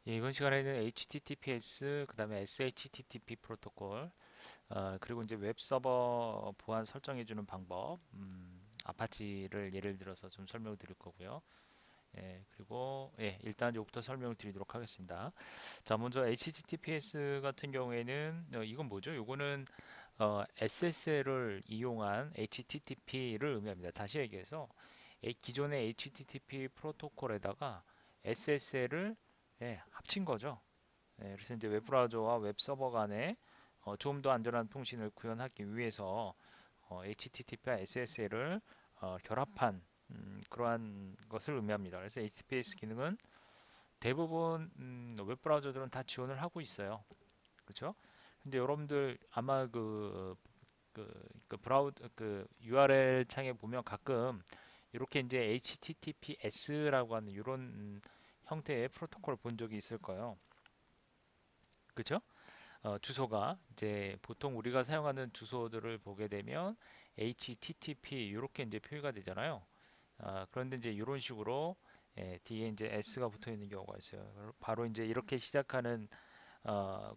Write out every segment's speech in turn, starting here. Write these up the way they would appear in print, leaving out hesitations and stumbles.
예, 이번 시간에는 HTTPS, 그 다음에 SHTTP 프로토콜, 그리고 이제 웹 서버 보안 설정해주는 방법, 아파치를 예를 들어서 좀 설명을 드릴 거고요. 예, 그리고 예, 일단 요부터 설명을 드리도록 하겠습니다. 자, 먼저 HTTPS 같은 경우에는 이건 뭐죠? 요거는 SSL을 이용한 HTTP를 의미합니다. 다시 얘기해서 기존의 HTTP 프로토콜에다가 SSL을 합친 거죠. 그래서 이제 웹브라우저와 웹서버 간에 좀 더 안전한 통신을 구현하기 위해서 HTTP와 SSL을 결합한 그러한 것을 의미합니다. 그래서 HTTPS 기능은 대부분 웹브라우저들은 다 지원을 하고 있어요. 그렇죠? 근데 여러분들 아마 그 브라우저 그 URL 창에 보면 가끔 이렇게 이제 HTTPS라고 하는 이런 형태의 프로토콜을 본 적이 있을 거예요. 그렇죠? 주소가 이제 보통 우리가 사용하는 주소들을 보게 되면 HTTP 이렇게 이제 표기가 되잖아요. 그런데 이제 이런 식으로 뒤에 이제 S가 붙어 있는 경우가 있어요. 바로 이제 이렇게 시작하는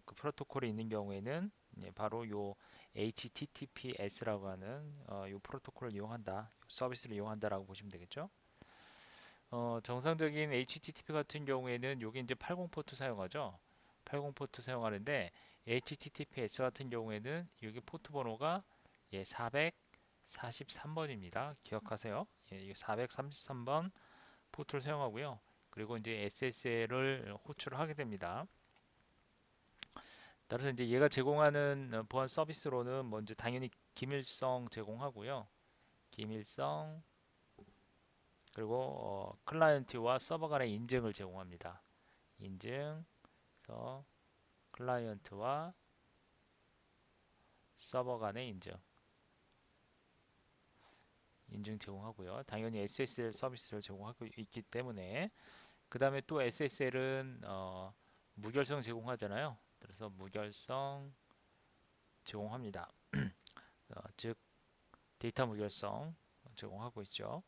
그 프로토콜이 있는 경우에는 바로 요 HTTPS라고 하는 요 프로토콜을 이용한다, 서비스를 이용한다라고 보시면 되겠죠. 정상적인 HTTP 같은 경우에는 요게 이제 80 포트 사용하죠. 80 포트 사용하는데 HTTPS 같은 경우에는 여기 포트 번호가 443번입니다. 기억하세요. 예, 433번 포트를 사용하고요. 그리고 이제 SSL을 호출을 하게 됩니다. 따라서 이제 얘가 제공하는 보안 서비스로는 먼저 당연히 기밀성 제공하고요. 기밀성 그리고 클라이언트와 서버 간의 인증을 제공합니다. 인증, 그래서 클라이언트와 서버 간의 인증 제공하고요. 당연히 SSL 서비스를 제공하고 있기 때문에 그 다음에 또 SSL은 무결성 제공하잖아요. 그래서 무결성 제공합니다. 즉 데이터 무결성 제공하고 있죠.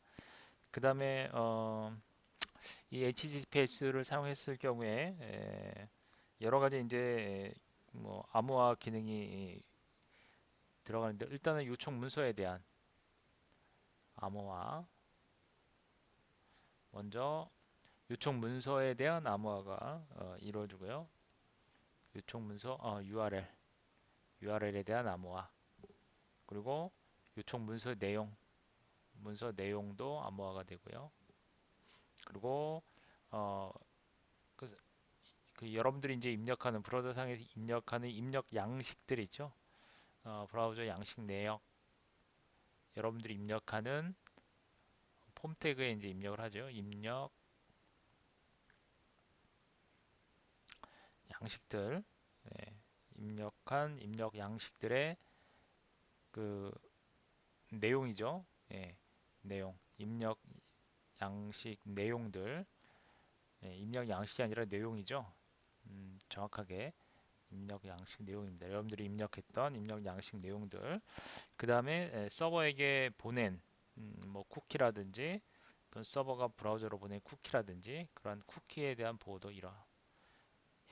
그 다음에 이 HTTPS를 사용했을 경우에 여러 가지 이제 뭐 암호화 기능이 들어가는데 일단은 요청 문서에 대한 암호화 먼저 요청 문서에 대한 암호화가 이루어지고요. 요청 문서 URL에 대한 암호화 그리고 요청 문서 내용도 암호화가 되고요. 그리고 어, 그, 그 여러분들이 이제 입력하는 브라우저상에서 입력하는 입력 양식들 있죠. 브라우저 양식 내역 여러분들이 입력하는 폼 태그에 이제 입력을 하죠. 입력 양식들 예, 입력한 입력 양식들의 그 내용이죠. 예, 내용 입력 양식 내용들 입력 양식이 아니라 내용이죠. 정확하게 입력 양식 내용입니다. 여러분들이 입력했던 입력 양식 내용들 그 다음에 서버에게 보낸 뭐 쿠키라든지 또는 서버가 브라우저로 보낸 쿠키라든지 그런 쿠키에 대한 보호도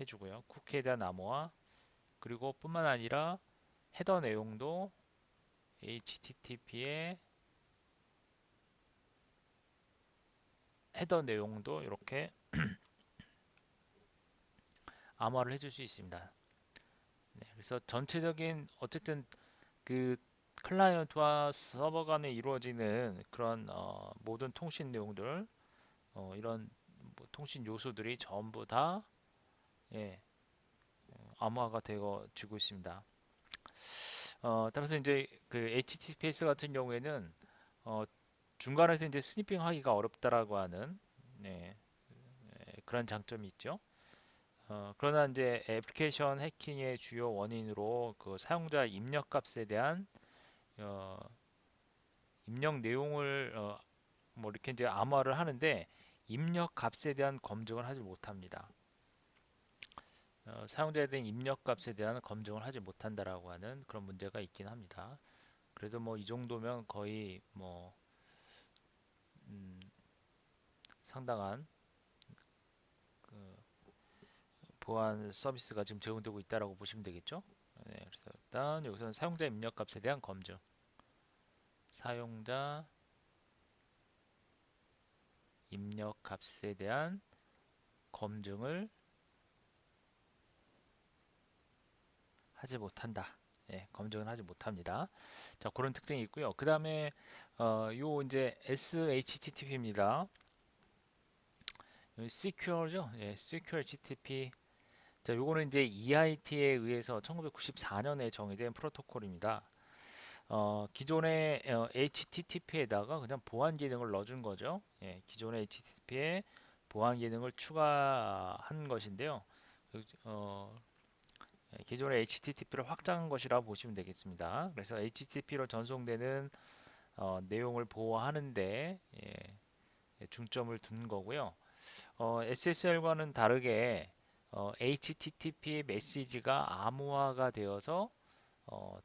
해주고요. 쿠키에 대한 암호화 그리고 뿐만 아니라 헤더 내용도 HTTP의 헤더 내용도 이렇게 암호화를 해줄 수 있습니다. 네, 그래서 전체적인 어쨌든 그 클라이언트와 서버 간에 이루어지는 그런 모든 통신 내용들 이런 뭐 통신 요소들이 전부 다 예, 암호화가 되어지고 있습니다. 따라서 이제 그 HTTPS 같은 경우에는 어, 중간에서 이제 스니핑하기가 어렵다라고 하는 네, 그런 장점이 있죠. 그러나 이제 애플리케이션 해킹의 주요 원인으로 그 사용자 입력값에 대한 어, 입력 내용을 뭐 이렇게 이제 암호화를 하는데 입력 값에 대한 검증을 하지 못합니다. 사용자에 대한 입력 값에 대한 검증을 하지 못한다라고 하는 그런 문제가 있긴 합니다. 그래도 뭐 이 정도면 거의 뭐 음, 상당한 그 보안 서비스가 지금 제공되고 있다라고 보시면 되겠죠. 네, 그래서 일단 여기서는 사용자 입력 값에 대한 검증, 사용자 입력 값에 대한 검증을 하지 못한다. 예, 검증을 하지 못합니다. 자, 그런 특징이 있고요. 그 다음에 요 이제 SHTTP입니다. Secure죠? 예, Secure HTTP. 자, 요거는 이제 EIT에 의해서 1994년에 정의된 프로토콜입니다. 기존의 HTTP에다가 그냥 보안 기능을 넣어준 거죠. 예, 기존의 HTTP에 보안 기능을 추가한 것인데요. 기존의 HTTP를 확장한 것이라 보시면 되겠습니다. 그래서 HTTP로 전송되는 내용을 보호하는데 중점을 둔 거고요. SSL과는 다르게 HTTP 메시지가 암호화가 되어서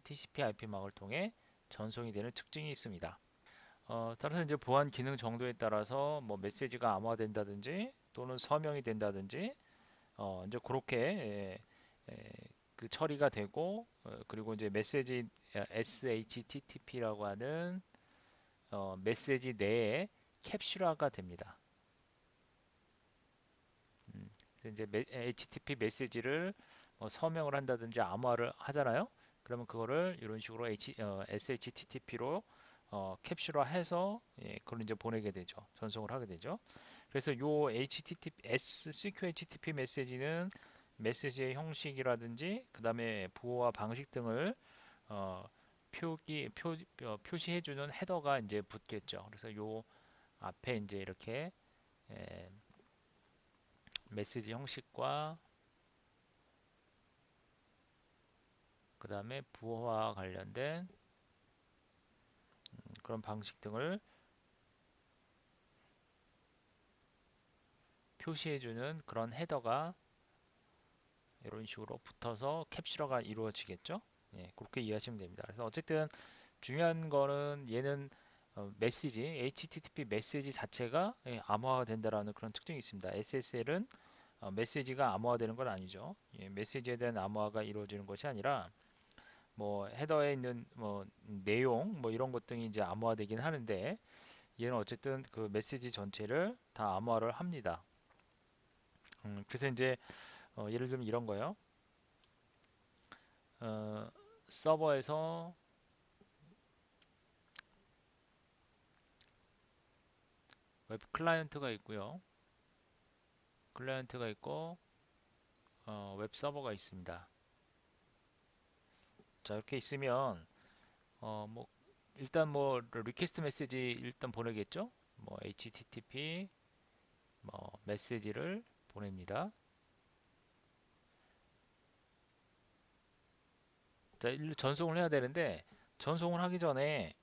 TCP/IP망을 통해 전송이 되는 특징이 있습니다. 따라서 이제 보안 기능 정도에 따라서 뭐 메시지가 암호화된다든지 또는 서명이 된다든지 이제 그렇게 그 처리가 되고 그리고 이제 메시지 SHTTP라고 하는 메시지 내에 캡슐화가 됩니다. 그래서 이제 HTTP 메시지를 서명을 한다든지 암호화를 하잖아요. 그러면 그거를 이런 식으로 SHTTP로 캡슐화해서 그걸 이제 보내게 되죠. 전송을 하게 되죠. 그래서 요 HTTP, SQHTTP 메시지는 메시지의 형식이라든지 그 다음에 부호와 방식 등을 어, 표시해주는 헤더가 이제 붙겠죠. 그래서 요 앞에 이제 이렇게 에, 메시지 형식과 그 다음에 부호와 관련된 그런 방식 등을 표시해주는 그런 헤더가 이런 식으로 붙어서 캡슐화가 이루어지겠죠. 예, 그렇게 이해하시면 됩니다. 그래서 어쨌든 중요한 거는 얘는 메시지, HTTP 메시지 자체가 암호화가 된다라는 그런 특징이 있습니다. SSL은 메시지가 암호화되는 건 아니죠. 예, 메시지에 대한 암호화가 이루어지는 것이 아니라 뭐 헤더에 있는 뭐 내용 뭐 이런 것 등이 이제 암호화되긴 하는데 얘는 어쨌든 그 메시지 전체를 다 암호화를 합니다. 그래서 이제 예를 들면 이런 거예요. 어, 서버에서 웹 클라이언트가 있고요. 클라이언트가 있고 웹 서버가 있습니다. 자, 이렇게 있으면 뭐 일단 뭐 리퀘스트 메시지 일단 보내겠죠? 뭐 HTTP 뭐 메시지를 보냅니다. 자, 일로 전송을 해야 되는데 전송을 하기 전에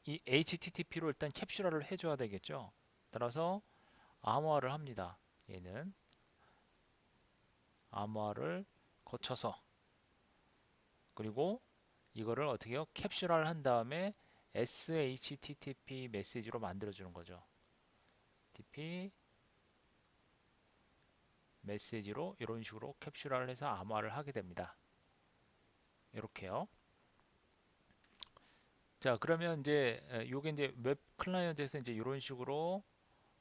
이 HTTP로 일단 캡슐화를 해줘야 되겠죠? 따라서 암호화를 합니다. 얘는 암호화를 거쳐서 그리고 이거를 어떻게 해요? 캡슐화를 한 다음에 SHTTP 메시지로 만들어 주는 거죠. TP 메시지로 이런 식으로 캡슐화를 해서 암호화를 하게 됩니다. 이렇게요. 자, 그러면 이제 요게 이제 웹 클라이언트에서 이제 이런 식으로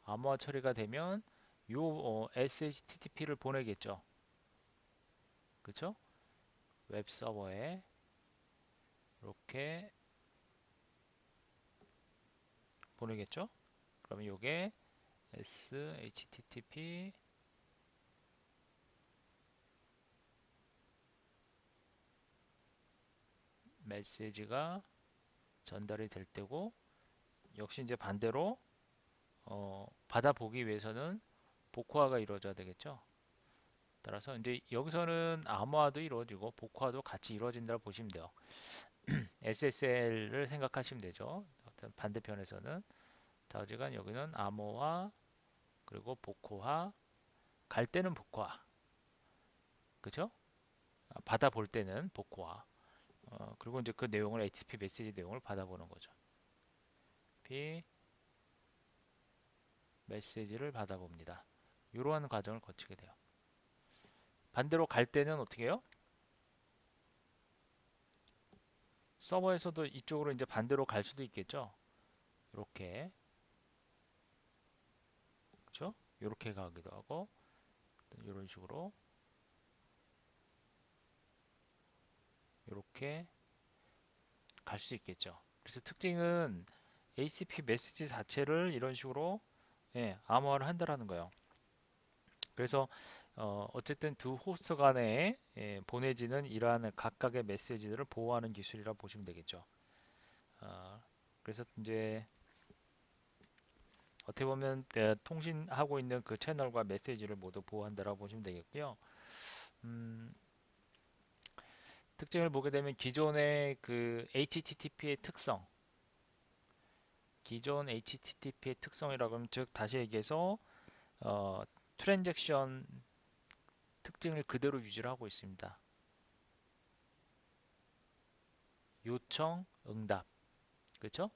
암호화 처리가 되면 요 SHTTP를 보내겠죠. 그렇죠? 웹 서버에 이렇게 보내겠죠. 그러면 요게 SHTTP 메시지가 전달이 될 때고 역시 이제 반대로 받아보기 위해서는 복호화가 이루어져야 되겠죠. 따라서 이제 여기서는 암호화도 이루어지고 복호화도 같이 이루어진다고 보시면 돼요. SSL을 생각하시면 되죠. 어떤 반대편에서는 자, 어지간 여기는 암호화 그리고 복호화 갈 때는 복호화 그죠? 받아볼 때는 복호화 그리고 이제 그 내용을 HTTP 메시지 내용을 받아보는 거죠. p 메시지를 받아봅니다. 이러한 과정을 거치게 돼요. 반대로 갈 때는 어떻게 해요? 서버에서도 이쪽으로 이제 반대로 갈 수도 있겠죠. 이렇게, 그렇죠? 이렇게 가기도 하고 이런 식으로 이렇게 갈 수 있겠죠. 그래서 특징은 ACP 메시지 자체를 이런 식으로 암호화를 한다라는 거예요. 그래서 어쨌든 두 호스트 간에 보내지는 이러한 각각의 메시지들을 보호하는 기술이라 보시면 되겠죠. 어, 그래서 이제 어떻게 보면 통신하고 있는 그 채널과 메시지를 모두 보호한다라고 보시면 되겠고요. 음, 특징을 보게 되면 기존의 그 HTTP의 특성, 기존 HTTP의 특성이라고 하면 즉 다시 얘기해서 트랜잭션 특징을 그대로 유지를 하고 있습니다. 요청, 응답, 그렇죠?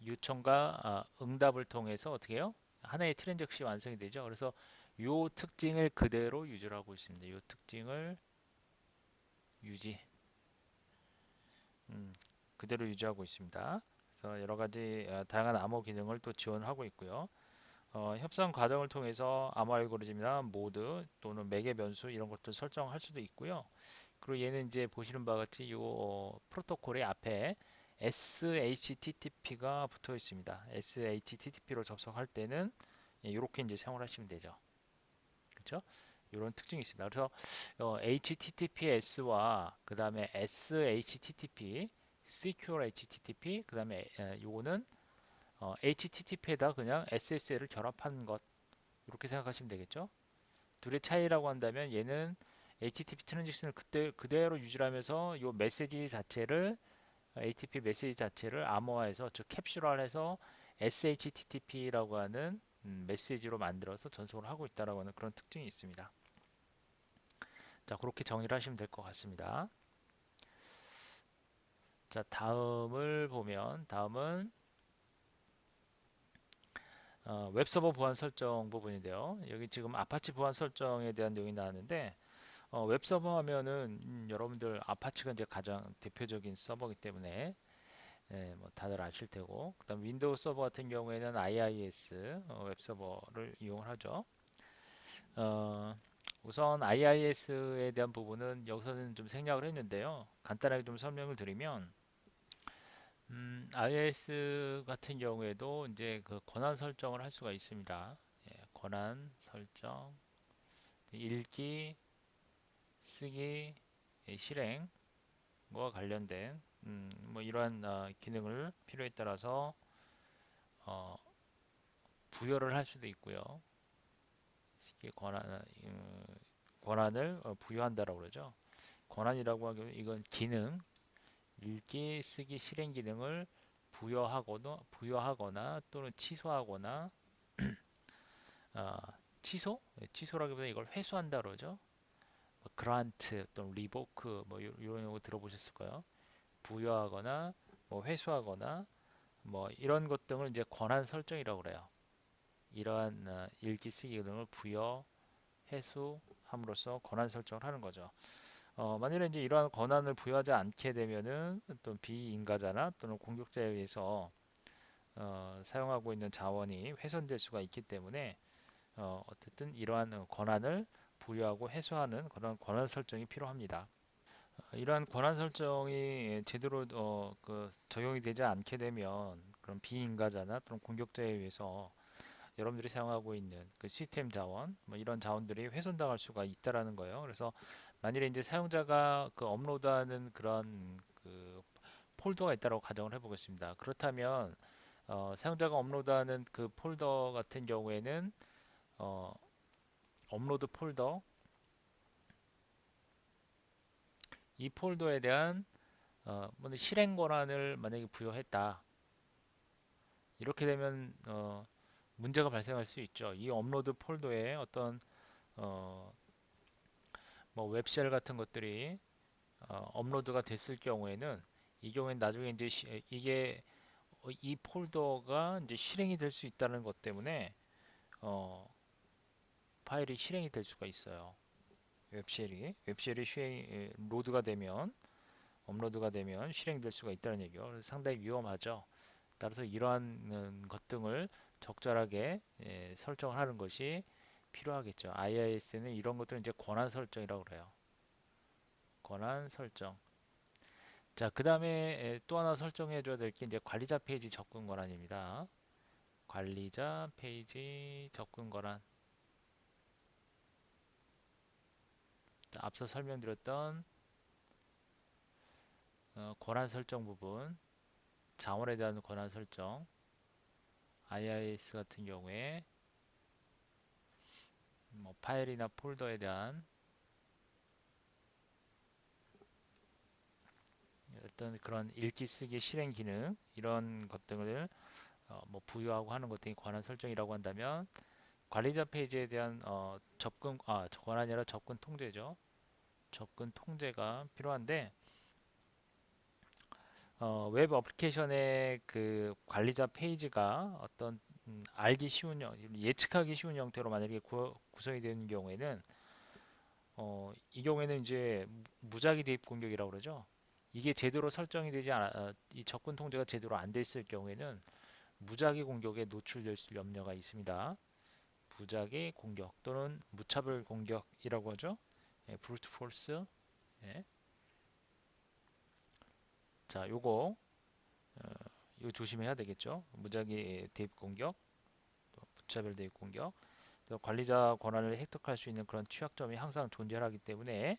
요청과 응답을 통해서 어떻게 해요? 하나의 트랜잭션이 완성이 되죠. 그래서 요 특징을 그대로 유지를 하고 있습니다. 요 특징을 유지, 음, 그대로 유지하고 있습니다. 그래서 여러 가지 다양한 암호 기능을 또 지원하고 있고요. 협상 과정을 통해서 암호 알고리즘이나 모드 또는 매개 변수 이런 것들 설정할 수도 있고요. 그리고 얘는 이제 보시는 바와 같이 이 프로토콜의 앞에 SHTTP가 붙어 있습니다. SHTTP로 접속할 때는 이렇게 이제 사용을 하시면 되죠. 그렇죠? 이런 특징이 있습니다. 그래서 HTTPS와 그 다음에 SHTTP, Secure HTTP, 그 다음에 요거는 HTTP에다 그냥 SSL을 결합한 것 이렇게 생각하시면 되겠죠. 둘의 차이라고 한다면 얘는 HTTP 트랜잭션을 그대로 유지하면서 이 메시지 자체를 HTTP 메시지 자체를 암호화해서 즉 캡슐화해서 SHTTP라고 하는 메시지로 만들어서 전송을 하고 있다라고 하는 그런 특징이 있습니다. 자, 그렇게 정의를 하시면 될 것 같습니다. 자, 다음을 보면 다음은 웹서버 보안 설정 부분인데요. 여기 지금 아파치 보안 설정에 대한 내용이 나왔는데 웹서버 하면은 여러분들 아파치가 이제 가장 대표적인 서버이기 때문에 뭐 다들 아실 테고 그다음 윈도우 서버 같은 경우에는 IIS 웹서버를 이용을 하죠. 어, 우선 IIS에 대한 부분은 여기서는 좀 생략을 했는데요. 간단하게 좀 설명을 드리면 IIS 같은 경우에도 이제 그 권한 설정을 할 수가 있습니다. 권한 설정, 읽기, 쓰기, 실행과 관련된 뭐 이러한 기능을 필요에 따라서 어, 부여를 할 수도 있고요. 권한을 부여한다라고 그러죠. 권한이라고 하기는 이건 기능, 읽기, 쓰기, 실행 기능을 부여하거나 또는 취소하거나 어, 취소라기보다 이걸 회수한다 그러죠. 뭐 그란트 또는 리보크 뭐 이런 거 들어보셨을까요? 부여하거나 뭐 회수하거나 뭐 이런 것 등을 이제 권한 설정이라고 그래요. 이러한 읽기 쓰기 기능을 부여 회수함으로써 권한 설정을 하는 거죠. 만일에 이제 이러한 권한을 부여하지 않게 되면은 또 비인가자나 또는 공격자에 의해서 사용하고 있는 자원이 훼손될 수가 있기 때문에 어쨌든 이러한 권한을 부여하고 해소하는 그런 권한 설정이 필요합니다. 이러한 권한 설정이 제대로 적용이 되지 않게 되면 그런 비인가자나 또는 공격자에 의해서 여러분들이 사용하고 있는 그 시스템 자원, 뭐 이런 자원들이 훼손당할 수가 있다라는 거예요. 그래서 만일에 이제 사용자가 그 업로드하는 그런 그 폴더가 있다고 가정을 해보겠습니다. 그렇다면 사용자가 업로드하는 그 폴더 같은 경우에는 어, 업로드 폴더 이 폴더에 대한 뭐 실행 권한을 만약에 부여했다. 이렇게 되면 문제가 발생할 수 있죠. 이 업로드 폴더에 어떤 어, 뭐 웹쉘 같은 것들이 업로드가 됐을 경우에는 이 경우에는 나중에 이제 이게 이 폴더가 이제 실행이 될 수 있다는 것 때문에 어, 파일이 실행이 될 수가 있어요. 웹쉘이 로드가 되면 업로드가 되면 실행될 수가 있다는 얘기요. 그래서 상당히 위험하죠. 따라서 이러한 것 등을 적절하게 설정을 하는 것이 필요하겠죠. iOS는 이런 것들은 이제 권한 설정이라고 그래요. 권한 설정. 자, 그 다음에 또 하나 설정해 줘야 될 게 이제 관리자 페이지 접근 권한입니다. 관리자 페이지 접근 권한. 자, 앞서 설명드렸던 권한 설정 부분, 자원에 대한 권한 설정, iOS 같은 경우에 뭐 파일이나 폴더에 대한 어떤 그런 읽기 쓰기 실행 기능 이런 것 등을 뭐 부여하고 하는 것 등이 권한 설정이라고 한다면 관리자 페이지에 대한 권한이 아니라 접근 통제죠. 접근 통제가 필요한데 웹 어플리케이션의 그 관리자 페이지가 어떤 알기 쉬운 예측하기 쉬운 형태로 만약에 구성이 되는 경우에는 이 경우에는 이제 무작위 대입 공격이라고 그러죠. 이게 제대로 설정이 되지 않아 이 접근 통제가 제대로 안 돼 있을 경우에는 무작위 공격에 노출될 염려가 있습니다. 무작위 공격 또는 무차별 공격이라고 하죠. 브루트 포스. 예. 자, 어, 이거 조심해야 되겠죠. 무작위 대입 공격, 또 무차별 대입 공격. 또 관리자 권한을 획득할 수 있는 그런 취약점이 항상 존재하기 때문에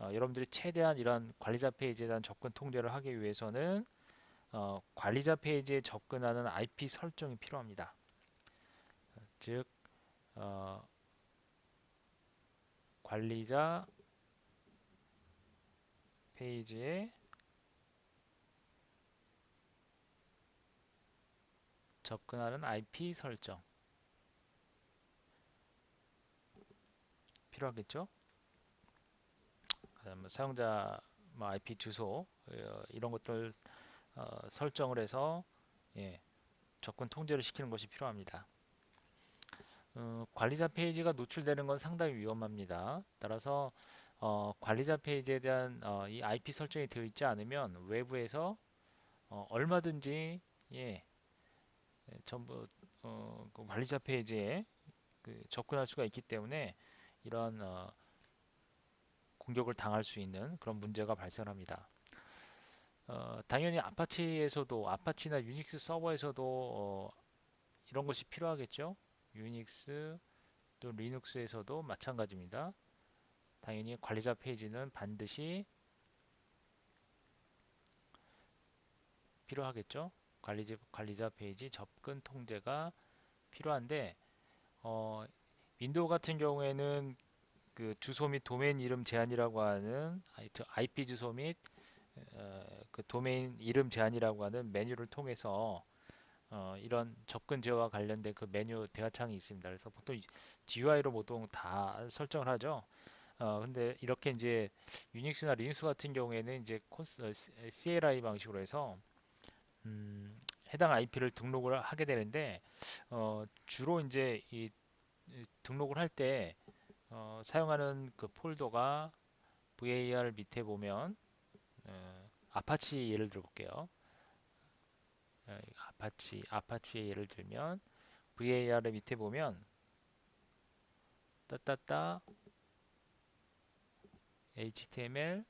여러분들이 최대한 이런 관리자 페이지에 대한 접근 통제를 하기 위해서는 관리자 페이지에 접근하는 IP 설정이 필요합니다. 즉 어, 관리자 페이지에 접근하는 IP 설정 필요하겠죠? 그다음 사용자 뭐 IP 주소 이런 것들 설정을 해서 예, 접근 통제를 시키는 것이 필요합니다. 관리자 페이지가 노출되는 건 상당히 위험합니다. 따라서 관리자 페이지에 대한 이 IP 설정이 되어 있지 않으면 외부에서 얼마든지 예, 전부 그 관리자 페이지에 그 접근할 수가 있기 때문에 이런 공격을 당할 수 있는 그런 문제가 발생합니다. 당연히 아파치나 유닉스 서버에서도 이런 것이 필요하겠죠. 유닉스 또 리눅스에서도 마찬가지입니다. 당연히 관리자 페이지는 반드시 필요하겠죠. 관리자 페이지 접근 통제가 필요한데 어, 윈도우 같은 경우에는 그 주소 및 도메인 이름 제한이라고 하는 IP 주소 및 그 도메인 이름 제한이라고 하는 메뉴를 통해서 이런 접근 제어와 관련된 그 메뉴 대화창이 있습니다. 그래서 보통 GUI로 보통 다 설정을 하죠. 근데 이렇게 이제 유닉스나 리눅스 같은 경우에는 이제 CLI 방식으로 해서 해당 IP를 등록을 하게 되는데 주로 이제 이 등록을 할 때 사용하는 그 폴더가 var 밑에 보면 아파치 예를 들어 볼게요. 아파치의 예를 들면 var 밑에 보면 따따따 html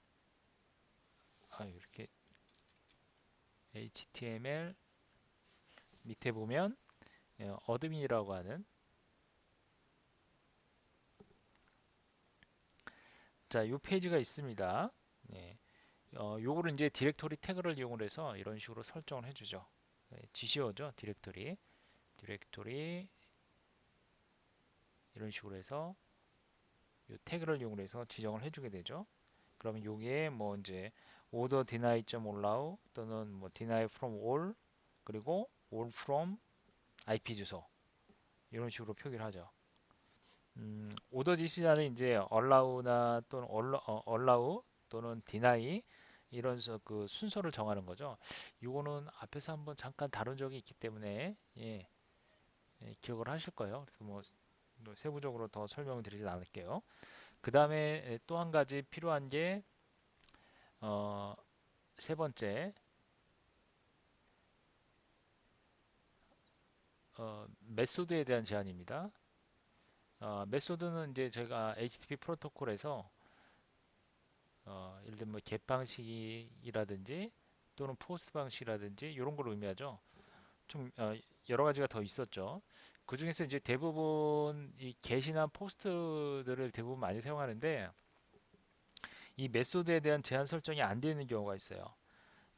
이렇게 html 밑에 보면 어드민이라고 하는 자, 요 페이지가 있습니다. 네. 요거를 이제 디렉토리 태그를 이용해서 이런 식으로 설정을 해주죠. 네, 지시어죠. 디렉토리 이런 식으로 해서 요 태그를 이용해서 지정을 해주게 되죠. 그러면 여기에 뭐 이제 order deny.allow 또는 뭐 deny from all 그리고 all from IP 주소 이런 식으로 표기를 하죠. order 지시자는 이제 allow나 또는 allow 또는 deny 이런 그 순서를 정하는 거죠. 이거는 앞에서 한번 잠깐 다룬 적이 있기 때문에 기억을 하실 거예요. 그래서 뭐 세부적으로 더 설명을 드리진 않을게요. 그 다음에 또 한 가지 필요한 게 어, 세 번째 메소드에 대한 제한입니다. 메소드는 이제 제가 HTTP 프로토콜에서 예를 들면 뭐 get 방식이라든지 또는 포스트 방식이라든지 이런 걸 의미하죠. 좀 여러 가지가 더 있었죠. 그 중에서 이제 대부분 이 get이나 포스트들을 대부분 많이 사용하는데 이 메소드에 대한 제한 설정이 안 되어 있는 경우가 있어요.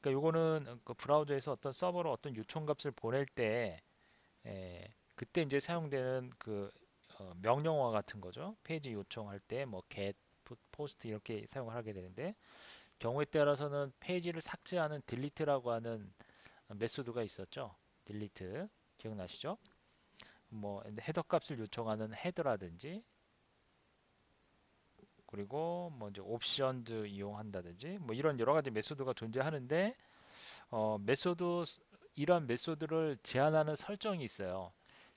그러니까 요거는 그 브라우저에서 어떤 서버로 어떤 요청 값을 보낼 때 그때 이제 사용되는 그 명령어와 같은 거죠. 페이지 요청할 때 뭐 get, post 이렇게 사용을 하게 되는데 경우에 따라서는 페이지를 삭제하는 delete라고 하는 메소드가 있었죠. delete 기억나시죠? 뭐 헤더 값을 요청하는 헤더라든지 그리고 뭐 이제 옵션즈 이용한다든지 뭐 이런 여러 가지 메소드가 존재하는데 메소드 이런 메소드를 제한하는 설정이 있어요.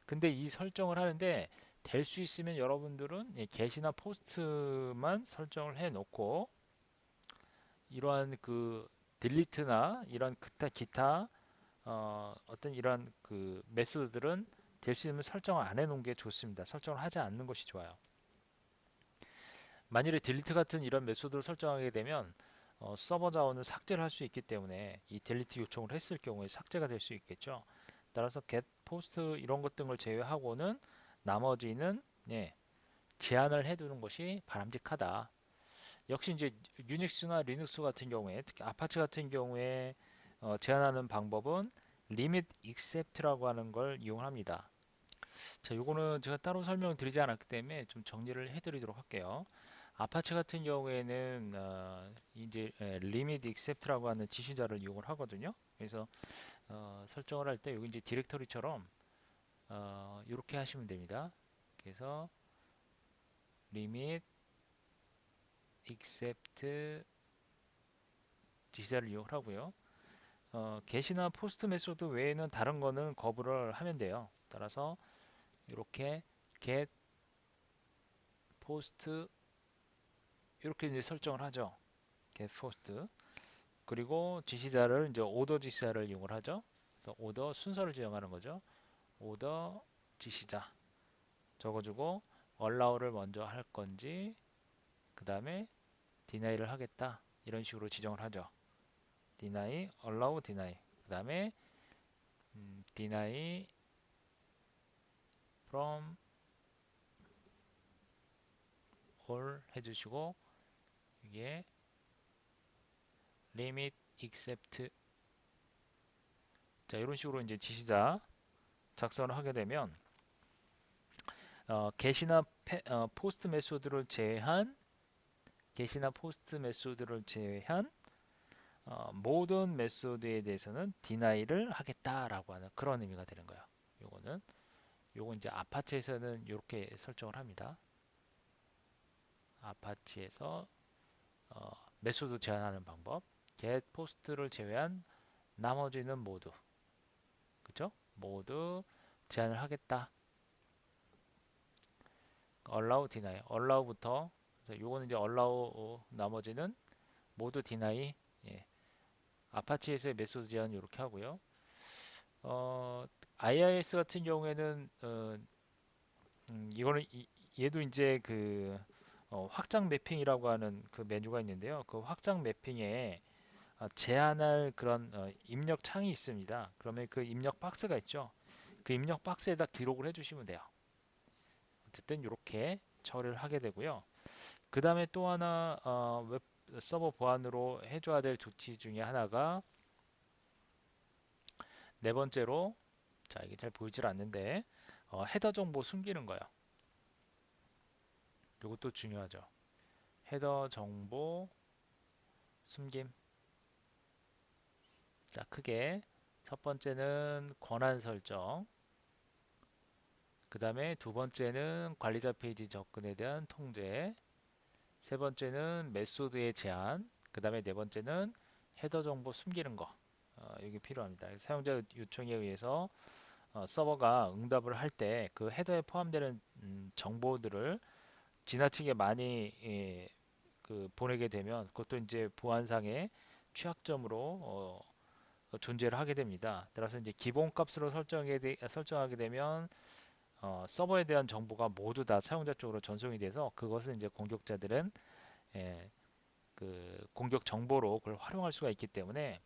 근데 이 설정을 하는데 될 수 있으면 여러분들은 get이나 post만 설정을 해 놓고 이러한 그 delete나 이런 기타 어떤 이런 그 메소드들은 될 수 있으면 설정을 안 해 놓은 게 좋습니다. 설정을 하지 않는 것이 좋아요. 만일에 딜리트 같은 이런 메소드를 설정하게 되면 서버 자원을 삭제를 할 수 있기 때문에 이 딜리트 요청을 했을 경우에 삭제가 될 수 있겠죠. 따라서 get, post 이런 것 등을 제외하고는 나머지는 제한을 해두는 것이 바람직하다. 역시 이제 유닉스나 리눅스 같은 경우에 특히 아파치 같은 경우에 제한하는 방법은 limit except라고 하는 걸 이용합니다. 자, 요거는 제가 따로 설명드리지 않았기 때문에 좀 정리를 해드리도록 할게요. 아파치 같은 경우에는 이제 limit except라고 하는 지시자를 이용을 하거든요. 그래서 설정을 할 때 여기 이제 디렉터리처럼 이렇게 하시면 됩니다. 그래서 limit except 지시자를 이용을 하고요. get이나 post 메소드 외에는 다른 거는 거부를 하면 돼요. 따라서 이렇게 get, post 이렇게 이제 설정을 하죠. get, post 그리고 지시자를 이제 오더 지시자를 이용을 하죠. 그래서 오더 순서를 지정하는 거죠. 오더 지시자 적어주고 allow를 먼저 할 건지 그 다음에 deni를 하겠다 이런 식으로 지정을 하죠. deny, allow, deny 그 다음에 deny from all 해주시고 이게 limit except 자 이런 식으로 이제 지시자 작성을 하게 되면 get이나 post 메소드를 제외한 get이나 post 메소드를 제외한 모든 메소드에 대해서는 deny를 하겠다라고 하는 그런 의미가 되는 거예요. 요건 이제 아파치에서는 이렇게 설정을 합니다. 아파치에서 메소드 제한하는 방법 get, post를 제외한 나머지는 모두 그죠? 모두 제한을 하겠다. allow, deny, allow부터 요거는 이제 allow 나머지는 모두 deny 예. 아파치에서의 메소드 제한 이렇게 하고요. 어, IIS 같은 경우에는 이거는 얘도 이제 그 확장 매핑이라고 하는 그 메뉴가 있는데요. 그 확장 매핑에 제한할 그런 입력 창이 있습니다. 그러면 그 입력 박스가 있죠. 그 입력 박스에다 기록을 해주시면 돼요. 어쨌든 이렇게 처리를 하게 되고요. 그 다음에 또 하나 웹 서버 보안으로 해줘야 될 조치 중에 하나가 네 번째로 자 이게 잘 보이질 않는데 헤더 정보 숨기는 거예요. 이것도 중요하죠. 헤더 정보 숨김. 자 크게 첫 번째는 권한 설정. 그 다음에 두 번째는 관리자 페이지 접근에 대한 통제. 세 번째는 메소드의 제한. 그 다음에 네 번째는 헤더 정보 숨기는 거. 이게 필요합니다. 사용자 요청에 의해서 서버가 응답을 할 때 그 헤더에 포함되는 정보들을 지나치게 많이 보내게 되면 그것도 이제 보안상의 취약점으로 존재를 하게 됩니다. 따라서 이제 기본값으로 설정하게 되면 서버에 대한 정보가 모두 다 사용자 쪽으로 전송이 돼서 그것을 이제 공격자들은 예, 그 공격 정보로 그걸 활용할 수가 있기 때문에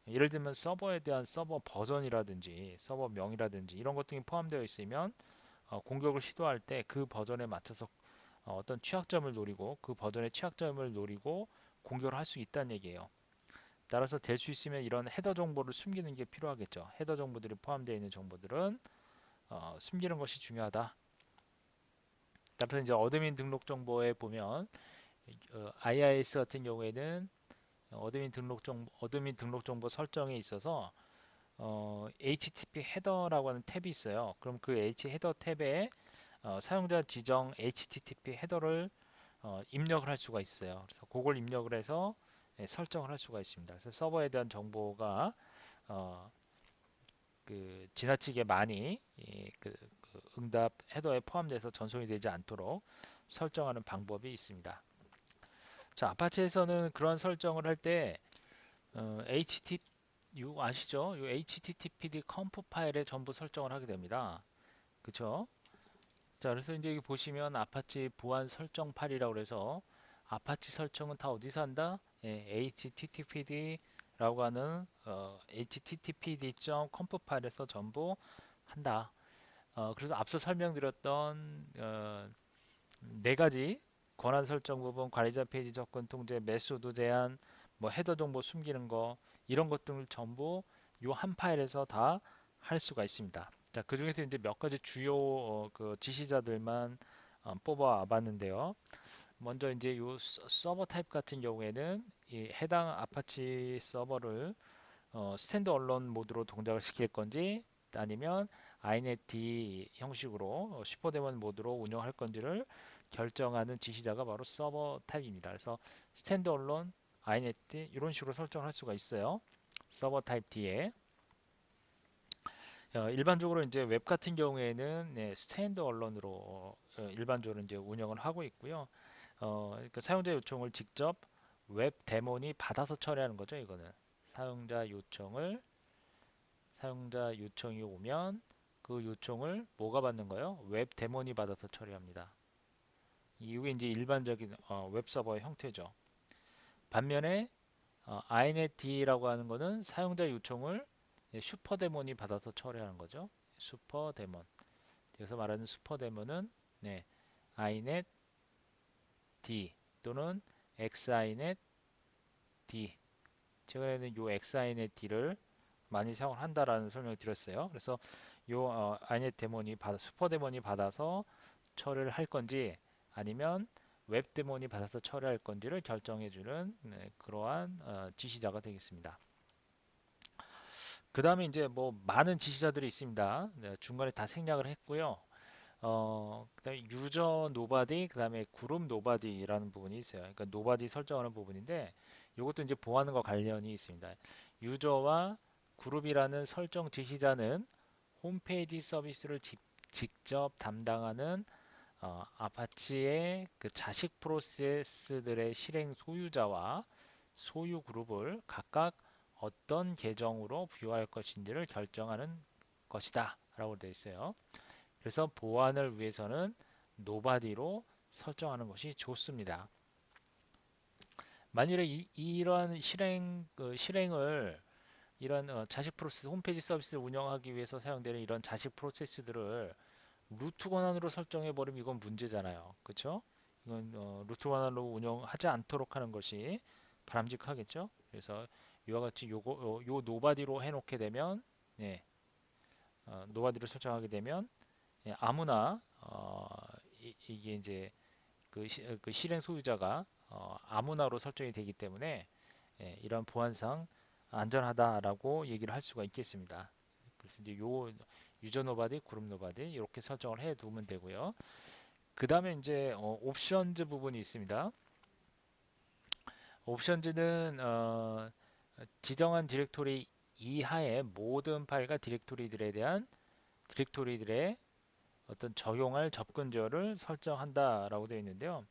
예를 들면 서버에 대한 서버 버전이라든지 서버명이라든지 이런 것 등이 포함되어 있으면 공격을 시도할 때 그 버전에 맞춰서 어떤 취약점을 노리고 그 버전의 취약점을 노리고 공격을 할 수 있다는 얘기예요. 따라서 될 수 있으면 이런 헤더 정보를 숨기는 게 필요하겠죠. 헤더 정보들이 포함되어 있는 정보들은 숨기는 것이 중요하다. 따라서 이제 어드민 등록 정보에 보면 IIS 같은 경우에는 어드민 등록 정보 설정에 있어서 HTTP 헤더라고 하는 탭이 있어요. 그럼 그 H 헤더 탭에 사용자 지정 HTTP 헤더를 입력을 할 수가 있어요. 그래서 그걸 입력을 해서 설정을 할 수가 있습니다. 그래서 서버에 대한 정보가 어, 지나치게 많이 그 응답 헤더에 포함돼서 전송이 되지 않도록 설정하는 방법이 있습니다. 자, 아파치에서는 그런 설정을 할 때 HTTP 요 아시죠? 요 HTTPD 컴프 파일에 전부 설정을 하게 됩니다. 그쵸? 자, 그래서 이제 여기 보시면 아파치 보안 설정 파일이라고 해서 아파치 설정은 다 어디서 한다? 예, HTTPD라고 하는 httpd.conf 파일에서 전부 한다. 그래서 앞서 설명드렸던 네 가지 권한 설정 부분, 관리자 페이지 접근 통제, 메소드 제한, 뭐 헤더 정보 숨기는 거 이런 것들을 전부 요 한 파일에서 다 할 수가 있습니다. 자, 그 중에서 이제 몇 가지 주요 그 지시자들만 뽑아 봤는데요. 먼저 이제 요 서버 타입 같은 경우에는 이 해당 아파치 서버를 스탠드 얼론 모드로 동작을 시킬 건지 아니면 inet 형식으로 슈퍼데몬 모드로 운영할 건지를 결정하는 지시자가 바로 서버 타입입니다. 그래서 스탠드 얼론, inet 이런 식으로 설정할 수가 있어요. 서버 타입 뒤에 일반적으로 이제 웹 같은 경우에는 네, 스탠드 얼론으로 일반적으로 이제 운영을 하고 있고요. 그러니까 사용자 요청을 직접 웹 데몬이 받아서 처리하는 거죠. 이거는 사용자 요청이 오면 그 요청을 뭐가 받는 거예요? 웹 데몬이 받아서 처리합니다. 이게 이제 일반적인 웹 서버의 형태죠. 반면에 inet라고 하는 거는 사용자 요청을 슈퍼 데몬이 받아서 처리하는 거죠. 슈퍼 데몬. 여기서 말하는 슈퍼 데몬은 네, inet d 또는 xinet d. 최근에는 요 xinet d를 많이 사용을 한다라는 설명을 드렸어요. 그래서 요 inet 데몬이 슈퍼 데몬이 받아서 처리를 할 건지 아니면 웹 데몬이 받아서 처리할 건지를 결정해주는 네, 그러한 지시자가 되겠습니다. 그 다음에 이제 뭐 많은 지시자들이 있습니다. 네, 중간에 다 생략을 했고요. 그다음에 유저 노바디, 그다음에 그룹 노바디라는 부분이 있어요. 그러니까 노바디 설정하는 부분인데 이것도 이제 보안과 관련이 있습니다. 유저와 그룹이라는 설정 지시자는 홈페이지 서비스를 직접 담당하는 아파치의 그 자식 프로세스들의 실행 소유자와 소유 그룹을 각각 어떤 계정으로 부여할 것인지를 결정하는 것이다 라고 되어 있어요. 그래서 보안을 위해서는 노바디로 설정하는 것이 좋습니다. 만일에 이러한 실행을 이런 자식 프로세스 홈페이지 서비스를 운영하기 위해서 사용되는 이런 자식 프로세스들을 루트 권한으로 설정해 버리면 이건 문제잖아요. 그렇죠? 이건 루트 권한으로 운영하지 않도록 하는 것이 바람직하겠죠? 그래서 이와 같이 요 노바디로 해놓게 되면 네, 노바디로 설정하게 되면 아무나 이게 이제 그 실행 소유자가 아무나로 설정이 되기 때문에 이런 보안상 안전하다라고 얘기를 할 수가 있겠습니다. 그래서 이제 요 유저 노바디, 그룹 노바디 이렇게 설정을 해 두면 되고요. 그 다음에 이제 옵션즈 부분이 있습니다. 옵션즈는 지정한 디렉토리 이하의 모든 파일과 디렉토리들에 대한 디렉토리들의 어떤 적용할 접근지어를 설정한다라고 되어 있는데요.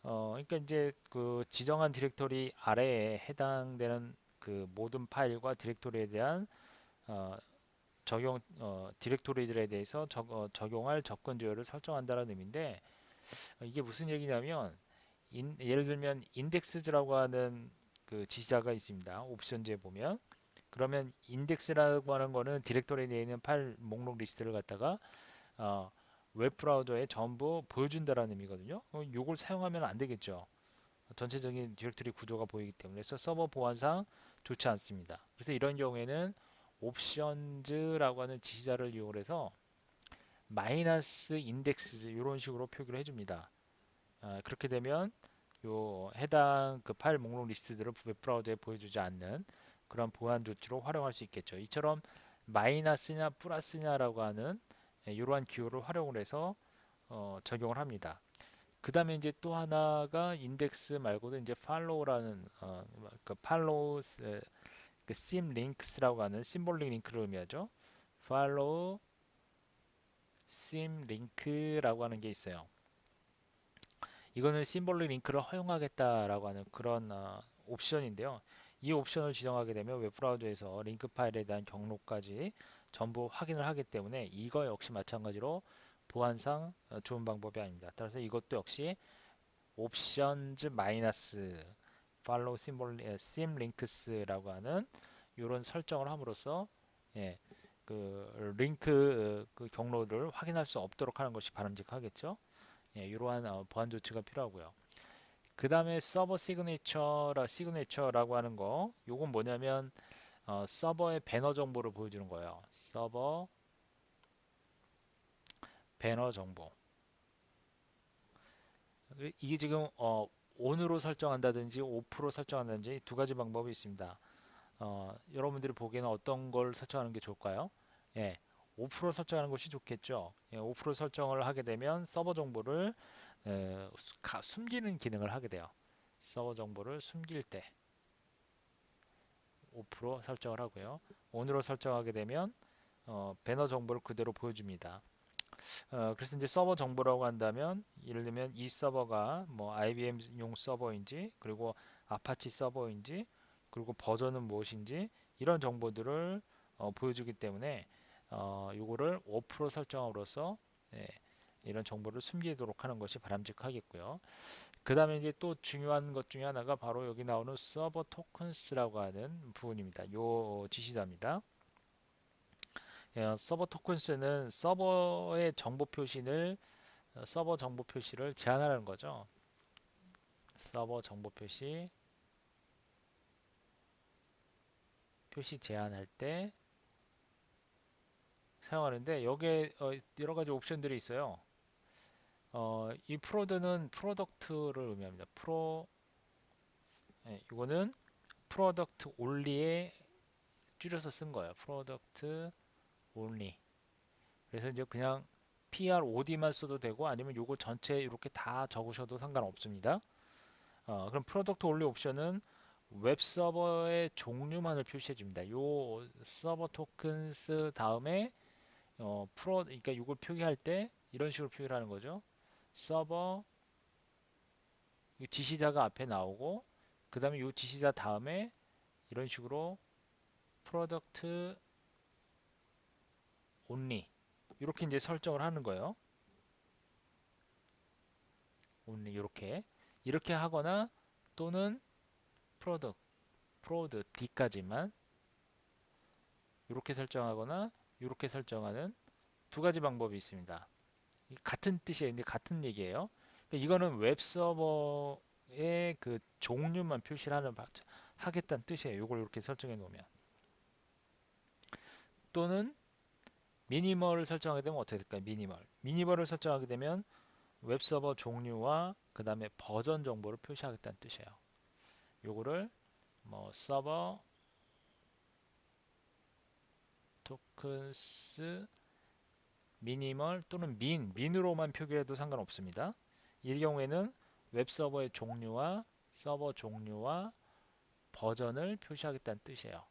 그러니까 이제 그 지정한 디렉토리 아래에 해당되는 그 모든 파일과 디렉토리에 대한 어, 디렉토리들에 대해서 적용할 접근지어를 설정한다는 의미인데 이게 무슨 얘기냐면 예를 들면 인덱스라고 하는 그 지시자가 있습니다. 옵션즈에 보면 그러면 인덱스라고 하는 거는 디렉토리 내에 있는 파일 목록 리스트를 갖다가 어, 웹 브라우저에 전부 보여준다라는 의미거든요. 이걸 사용하면 안 되겠죠. 전체적인 디렉토리 구조가 보이기 때문에 그래서 서버 보안상 좋지 않습니다. 그래서 이런 경우에는 옵션즈라고 하는 지시자를 이용해서 마이너스 인덱스 이런 식으로 표기를 해줍니다. 그렇게 되면 요 해당 그 파일 목록 리스트들을 웹 브라우저에 보여주지 않는 그런 보안 조치로 활용할 수 있겠죠. 이처럼 마이너스냐 플러스냐라고 하는 이러한 기호를 활용을 해서 적용을 합니다. 그 다음에 이제 또 하나가 인덱스 말고도 이제 follow라는 그 follow 그 sim links라고 하는 심볼릭 링크를 의미하죠. follow sim link라고 하는 게 있어요. 이거는 심볼릭 링크를 허용하겠다라고 하는 그런 옵션인데요. 이 옵션을 지정하게 되면 웹브라우저에서 링크 파일에 대한 경로까지 전부 확인을 하기 때문에 이거 역시 마찬가지로 보안상 좋은 방법이 아닙니다. 따라서 이것도 역시 옵션즈 마이너스 팔로우 심볼 심 링크스라고 하는 이런 설정을 함으로써 예, 그 링크 그 경로를 확인할 수 없도록 하는 것이 바람직하겠죠. 예, 이러한 보안 조치가 필요하고요. 그 다음에 서버 시그니처라고 하는 거, 요건 뭐냐면 서버의 배너 정보를 보여주는 거예요. 서버 배너 정보. 이게 지금 ON으로 설정한다든지 OFF로 설정한다든지 두 가지 방법이 있습니다. 여러분들이 보기에는 어떤 걸 설정하는 게 좋을까요? 예, 5% 설정하는 것이 좋겠죠. 예, 5% 설정을 하게 되면 서버 정보를 숨기는 기능을 하게 돼요. 서버 정보를 숨길 때 5% 설정을 하고요. ON으로 설정하게 되면 배너 정보를 그대로 보여줍니다. 그래서 이제 서버 정보라고 한다면 예를 들면 이 서버가 뭐 IBM용 서버인지 그리고 아파치 서버인지 그리고 버전은 무엇인지 이런 정보들을 보여주기 때문에 요거를 5% 설정으로서 예, 이런 정보를 숨기도록 하는 것이 바람직하겠고요. 그 다음에 이제 또 중요한 것 중에 하나가 바로 여기 나오는 서버 토큰스라고 하는 부분입니다. 요 지시사입니다. 서버 토큰스는 서버 정보 표시를 제한하는 거죠. 서버 정보 표시 제한할 때 사용하는데 여기에 여러 가지 옵션들이 있어요. 이 프로드는 프로덕트를 의미합니다. 이거는 프로덕트 올리에 줄여서 쓴 거예요. 프로덕트 올리. 그래서 이제 그냥 PROD만 써도 되고 아니면 요거 전체 이렇게 다 적으셔도 상관없습니다. 그럼 프로덕트 올리 옵션은 웹 서버의 종류만을 표시해 줍니다. 요 서버 토큰스 다음에 그러니까 이걸 표기할 때 이런 식으로 표기를 하는 거죠. 서버 지시자가 앞에 나오고 그 다음에 이 지시자 다음에 이런 식으로 프로덕트 온리 이렇게 이제 설정을 하는 거예요. 온리 이렇게 하거나 또는 프로덕트 프로드 D까지만 이렇게 설정하거나 이렇게 설정하는 두 가지 방법이 있습니다. 같은 뜻이에요. 같은 얘기예요. 그러니까 이거는 웹 서버의 그 종류만 표시를 하겠다는 뜻이에요. 이걸 이렇게 설정해 놓으면. 또는 미니멀을 설정하게 되면 어떻게 될까요? 미니멀을 설정하게 되면 웹 서버 종류와 그 다음에 버전 정보를 표시하겠다는 뜻이에요. 요거를 뭐 서버 토큰스 미니멀 또는 민으로만 표기해도 상관없습니다. 이 경우에는 웹 서버의 종류와 서버 종류와 버전을 표시하겠다는 뜻이에요.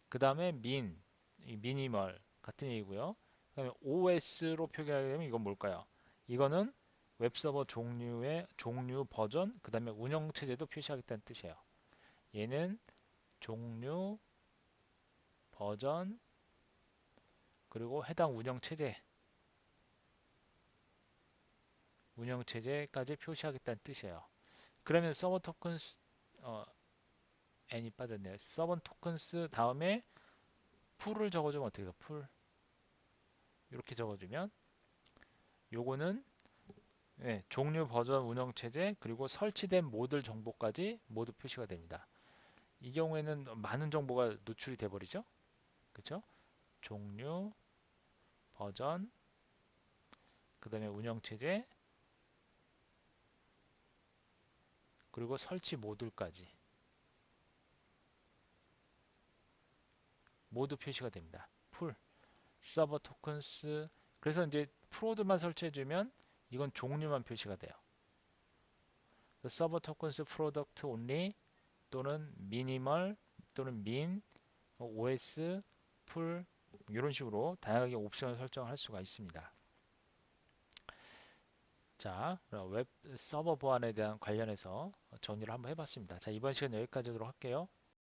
그 다음에 미니멀 같은 얘기고요. 그다음에 OS로 표기하게 되면 이건 뭘까요? 이거는 웹서버 종류의 종류 버전, 그 다음에 운영체제도 표시하겠다는 뜻이에요. 얘는 종류, 버전, 그리고 해당 운영체제까지 표시하겠다는 뜻이에요. 그러면 서버 토큰스, n이 빠졌네요. 서버 토큰스 다음에 풀을 적어주면 어떻게 돼요? 풀. 이렇게 적어주면 요거는 종류, 버전, 운영체제, 그리고 설치된 모듈 정보까지 모두 표시가 됩니다. 이 경우에는 많은 정보가 노출이 돼 버리죠. 그렇죠? 종류, 버전, 그 다음에 운영체제, 그리고 설치 모듈까지 모두 표시가 됩니다. 풀, 서버 토큰스. 그래서 이제 프로드만 설치해주면 이건 종류만 표시가 돼요. 서버 토큰스 프로덕트 온리 또는 미니멀 또는 민, OS, 풀 이런 식으로 다양하게 옵션을 설정할 수가 있습니다. 자, 웹 서버 보안에 대한 관련해서 정리를 한번 해봤습니다. 자, 이번 시간 여기까지 하도록 할게요.